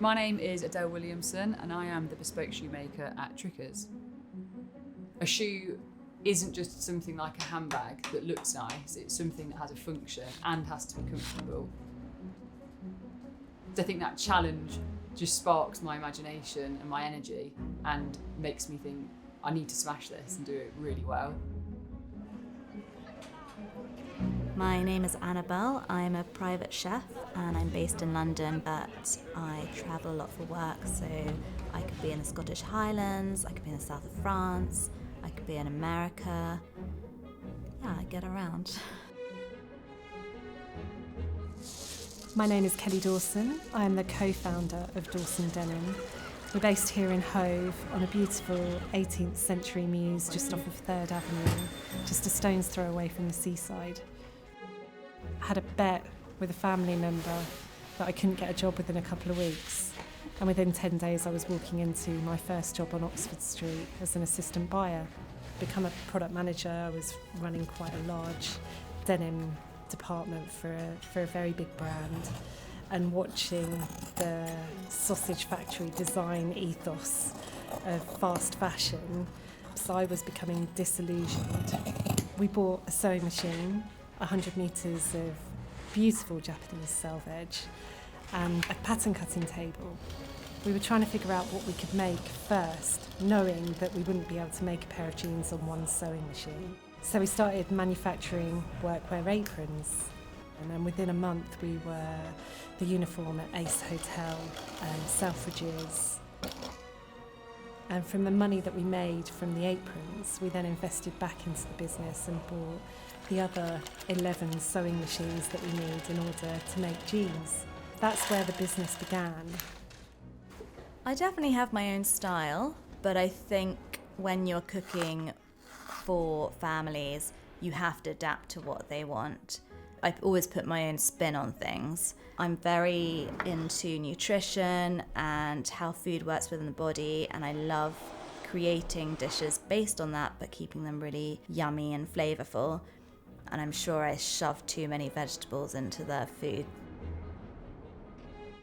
My name is Adele Williamson and I am the bespoke shoemaker at Trickers. A shoe isn't just something like a handbag that looks nice, it's something that has a function and has to be comfortable. I think that challenge just sparks my imagination and my energy and makes me think I need to smash this and do it really well. My name is Annabelle. I'm a private chef and I'm based in London, but I travel a lot for work, so I could be in the Scottish Highlands, I could be in the south of France, I could be in America. Yeah, I get around. My name is Kelly Dawson. I am the co-founder of Dawson Denim. We're based here in Hove on a beautiful 18th century mews just off of 3rd Avenue, just a stone's throw away from the seaside. I had a bet with a family member that I couldn't get a job within a couple of weeks, and within 10 days I was walking into my first job on Oxford Street as an assistant buyer. Become a product manager, I was running quite a large denim department for a very big brand, and watching the sausage factory design ethos of fast fashion, so I was becoming disillusioned. We bought a sewing machine, 100 metres of beautiful Japanese selvedge, and a pattern cutting table. We were trying to figure out what we could make first, knowing that we wouldn't be able to make a pair of jeans on one sewing machine. So we started manufacturing workwear aprons, and then within a month we were the uniform at Ace Hotel and Selfridges. And from the money that we made from the aprons, we then invested back into the business and bought the other 11 sewing machines that we need in order to make jeans. That's where the business began. I definitely have my own style, but I think when you're cooking for families, you have to adapt to what they want. I always put my own spin on things. I'm very into nutrition and how food works within the body, and I love creating dishes based on that, but keeping them really yummy and flavorful. And I'm sure I shove too many vegetables into their food.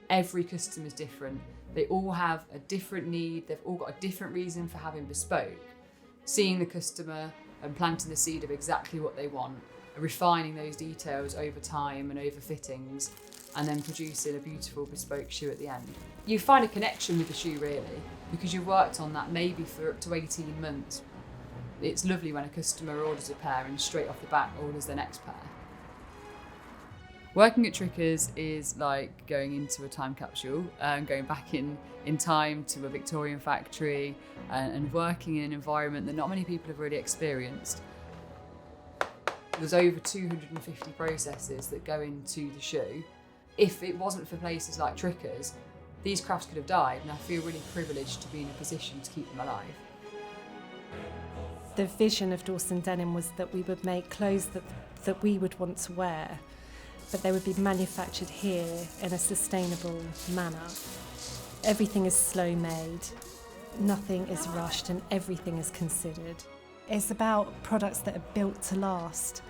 Every customer is different. They all have a different need, they've all got a different reason for having bespoke. Seeing the customer and planting the seed of exactly what they want, refining those details over time and over fittings, and then producing a beautiful bespoke shoe at the end. You find a connection with the shoe really, because you've worked on that maybe for up to 18 months. It's lovely when a customer orders a pair and straight off the bat orders the next pair. Working at Trickers is like going into a time capsule, going back in time to a Victorian factory and working in an environment that not many people have really experienced. There's over 250 processes that go into the shoe. If it wasn't for places like Trickers, these crafts could have died, and I feel really privileged to be in a position to keep them alive. The vision of Dawson Denim was that we would make clothes that we would want to wear, but they would be manufactured here in a sustainable manner. Everything is slow made, nothing is rushed, and everything is considered. It's about products that are built to last.